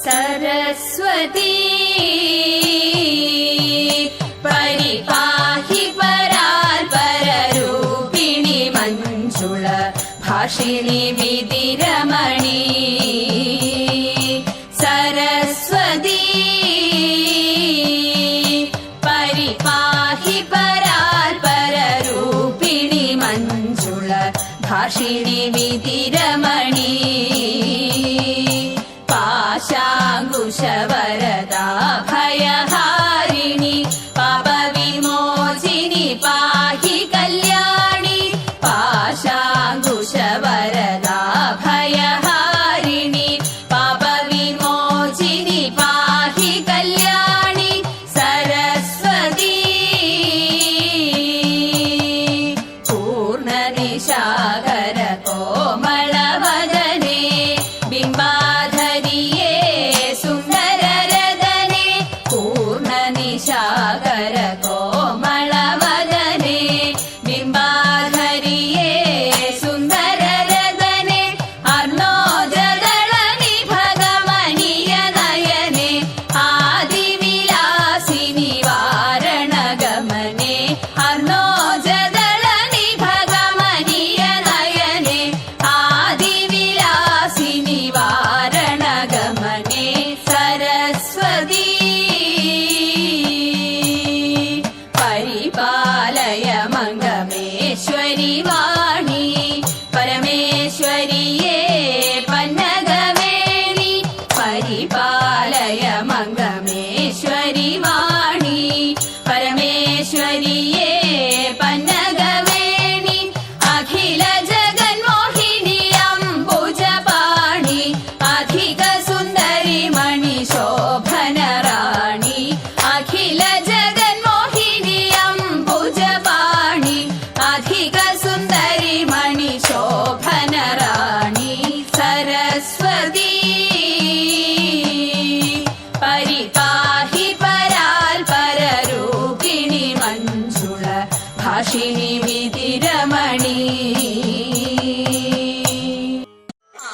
सरस्वती परिपाहि परात्पररूपिणि मञ्जुळ भाषिणि विधिरमणि सरस्वती परिपाहि परात्पररूपिणि मञ्जुळ भाषिणि विधिरमणि पाशाङ्कुशवरदा भयहारिणि पापविमोचिनि पाहि कल्याणि पाशाङ्कुशवरदा भयहारिणि पापविमोचिनि पाहि कल्याणि सरस्वती पूर्णनिशाकर कोमलवदने बिम्बाधरिये सुन्दररदने पूर्णनिशाकर कोमलवदने बिम्बाधरिये सुन्दररदने अर्णोजदलनिभगमनीयनयने आदिविलासिनि वारणगमने अर्णोजदलनिभगमनीयनयने आदिविलासिनि वारणगमने सरस्वती परिपालय मङ्गमेश्वरि वाणी परमेश्वरिये पन्नगवेणि परिपालय मङ्गमेश्वरि वाणी परमेश्वरिये पन्नगवेणि अखिल जगन्मोहिनी अम्बुजपाणि अधिक सुन्दरि मणिशोभनराणि अखिल जगन्मोहिनी अम्बुजपाणि अधिक सुन्दरि मणिशोभनराणि सरस्वती परिपाहि परात्पररूपिणि मञ्जुळ भाषिणि विधिरमणि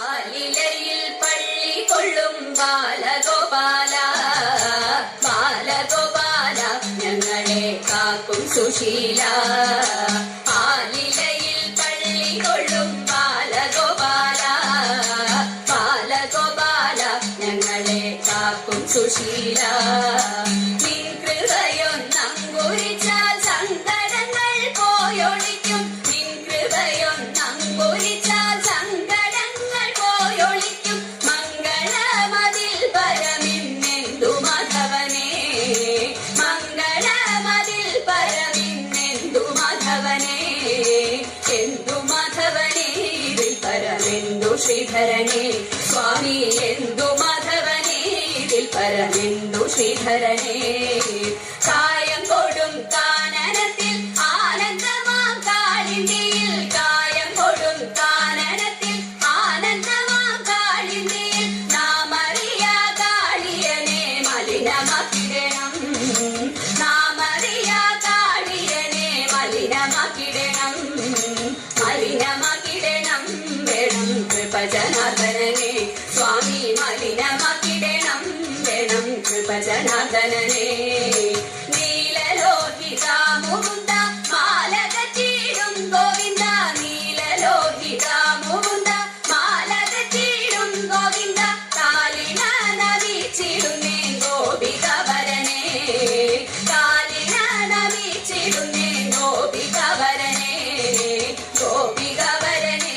ആലിലയിൽ പള്ളി കൊള്ളും ബാലഗോപാല ബാലഗോപാല ഞങ്ങളെ കാക്കും സുശീല ആലിലയിൽ പള്ളി കൊള്ളും ബാലഗോപാല ബാലഗോപാല ഞങ്ങളെ കാക്കും സുശീല നിൻ കൃപയൊന്നങ്കുരിച്ചാൽ സങ്കടങ്ങൾ പോയൊളിക്കും നിൻ കൃപയൊന്നങ്കുരിച്ചാൽ സങ്കടങ്ങൾ പോയൊളിക്കും മംഗളമതിൽ പരമിന്നെന്തു മാധവനേ മംഗളമതിൽ പരമിന്നെന്തു മാധവനേ എന്തു മാധവനേ ഇതിൽ പരമെന്തു ശ്രീധരനേ സ്വാമി എന്തു മാധവനേ ഇതിൽ പരമെന്തു ശ്രീധരനേ കായം കൊടും കാനനത്തിൽ ആനന്ദമാം കാളിന്തിയിൽ കായം കൊടും കാനനത്തിൽ ആനന്ദമാം കാളിന്തിയിൽ നാമറിയ കാളിയനെ മലിനമാക്കിടണം നാമറിയ കാളിയനെ മലിനമാക്കിടണം മലിനമാക്കിടണം വേണം കൃപജനാർദ്ദനനെ സ്വാമി മലിനമാക്കിടണം വേണം കൃപജനാർദ്ദനനെ നീലലോഹിത മുകുന്ദ മാലകച്ചീടും ഗോവിന്ദ നീലലോഹിത മുകുന്ദ മാലകച്ചീടും ഗോവിന്ദ കാലിന നവിച്ചിടുന്നേ ഗോപികവരനെ കാലിന നവിച്ചിടുന്നേ ഗോപികവരനെ ഗോപികവരനെ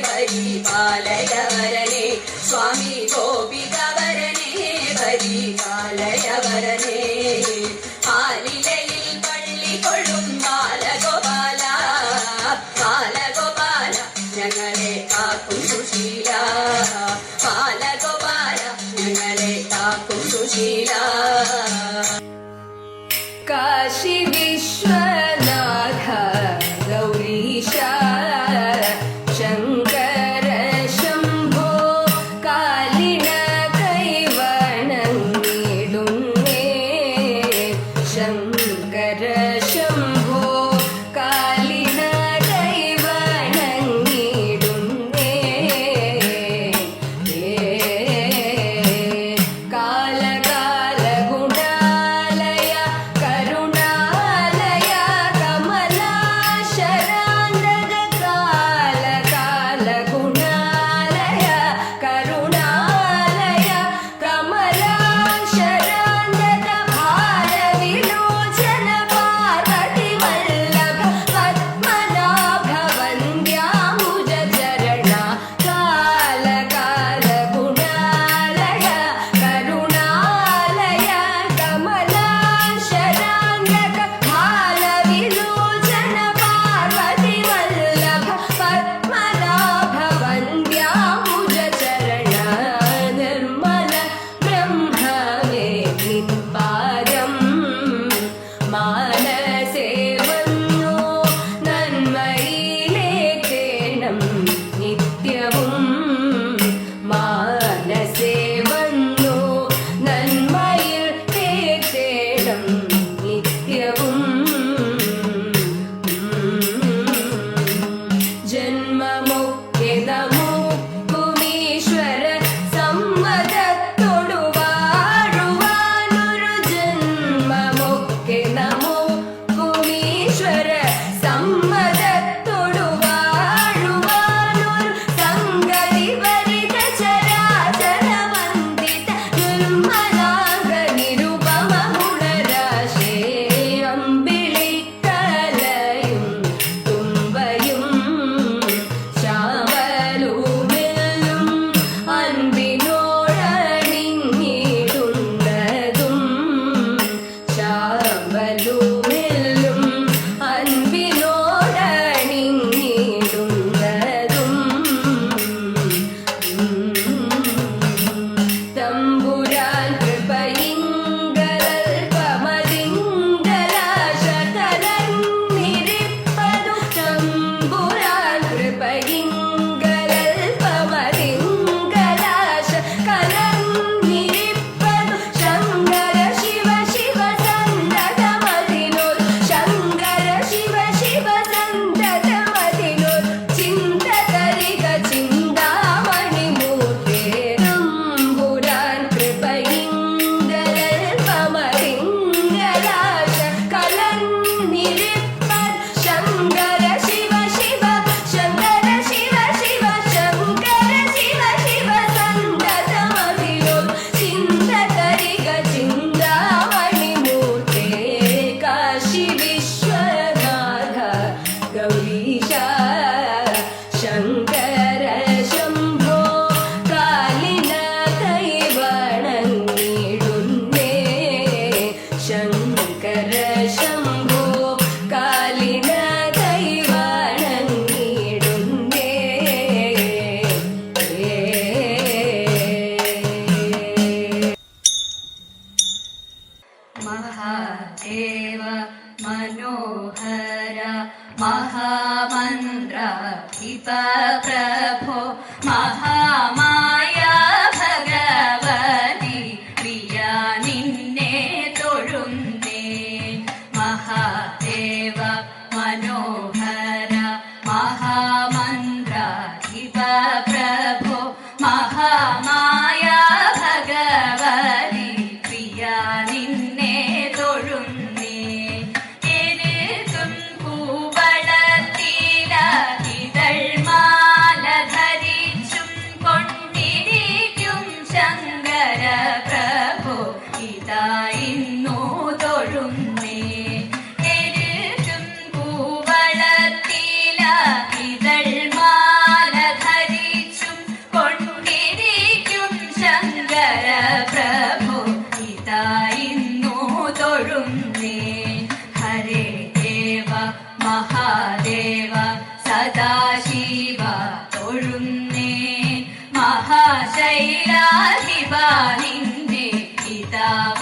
പരിപാലയവരനെ സ്വാമി ഗോപികവരനെ പരിപാലയവരനെ ആലിലയിൽ പള്ളി കൊള്ളും ബാലഗോപാല ബാലഗോപാല ഞങ്ങളെ കാക്കും സുശീല ബാലഗോപാല ഞങ്ങളെ കാക്കും സുശീല കാശി വിശ്വനാഥ ഗൗരീശ ശങ്കര ശംഭോ കാലിന കൈവണങ്ങിടുന്നേ ശങ്കര ശംഭോ കാലിന കൈവണങ്ങിടുന്നേ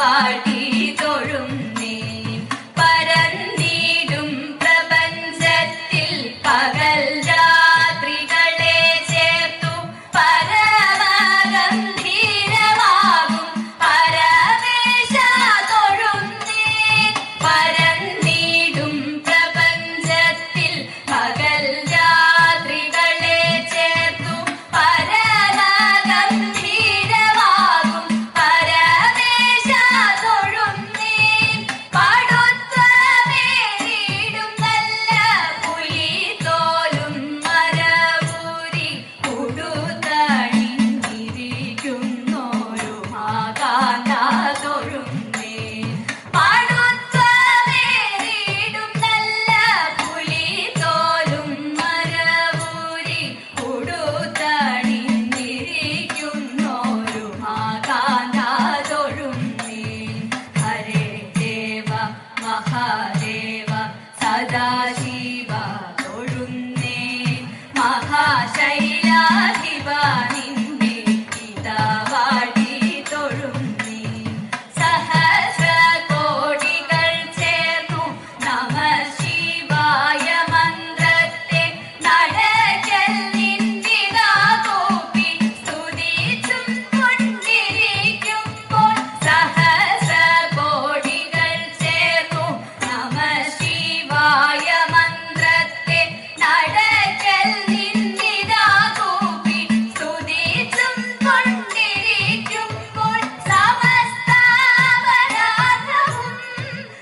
വാഴ്ത്തി തൊഴുന്നേ പരന്നിടും പ്രപഞ്ചത്തിൽ പകൽ രാത്രികളെ ചേർത്തു പരമഗംഭീരമാകും പരമേശ തൊഴുന്നേ പരന്നിടും പ്രപഞ്ചത്തിൽ പകൽ രാത്രികളെ ചേർത്തു പരമഗംഭീരമാകും പരമേശ തൊഴുന്നേ പടുത്വമേറിയിടും നല്ല പുലിത്തോലും മരവൂരി ഉടുതണിഞ്ഞിരിക്കുന്നോരു മാകാന്ത തൊഴുന്നേ പടുത്വമേറിയിടും നല്ല പുലിത്തോലും മരവൂരി ഉടുതണിഞ്ഞിരിക്കുന്നോരു മാകാന്ത തൊഴുന്നേ ഹരേ ദേവ മഹാദേവ സദാശിവ തൊഴുന്നേ മഹാശൈലാധിപ നിന്നെ ഇതാ വാഴ്ത്തി തൊഴുന്നേ സഹസ്രകോടികൾ ചേർന്നു നമ ശിവായ മന്ത്രത്തെ നടക്കൽ നിന്നിതാ കൂപ്പി സ്തുതിച്ചും കൊണ്ടിരിക്കുമ്പോൾ സഹസ്രകോടികൾ ചേർന്നു നമ ശിവായ മന്ത്രത്തെ നടക്കൽ നിന്നിതാ കൂപ്പി സ്തുതിച്ചും കൊണ്ടിരിക്കുമ്പോൾ സമസ്താപരാധവും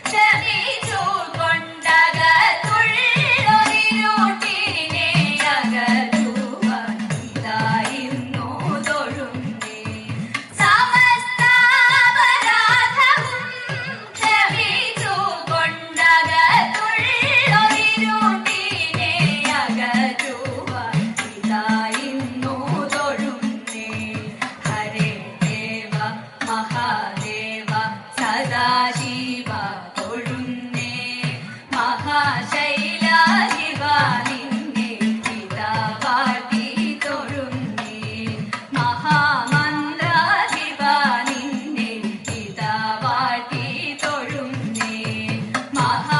ക്ഷമിച്ചു കൊണ്ടകത്തുള്ളൊരിരുട്ടിനെ അകറ്റുവാൻ ഇതായിരുന്നു തൊഴുന്നേ സമസ്താപരാധവും ക്ഷമിച്ചു കൊണ്ടകത്തുള്ളൊരിരുട്ടിനെ അകറ്റുവാൻ ഇതായിരുന്നു തൊഴുന്നേ ഹരേ ദേവ മഹാദേവ സദാശിവ തൊഴുന്നേ മഹാശൈലാധിപ നിന്നെ ഇതാ വാഴ്ത്തി തൊഴുന്നേ മഹാമന്ത്രാധിപ നിന്നെ ഇതാ വാഴ്ത്തി തൊഴുന്നേ മഹാ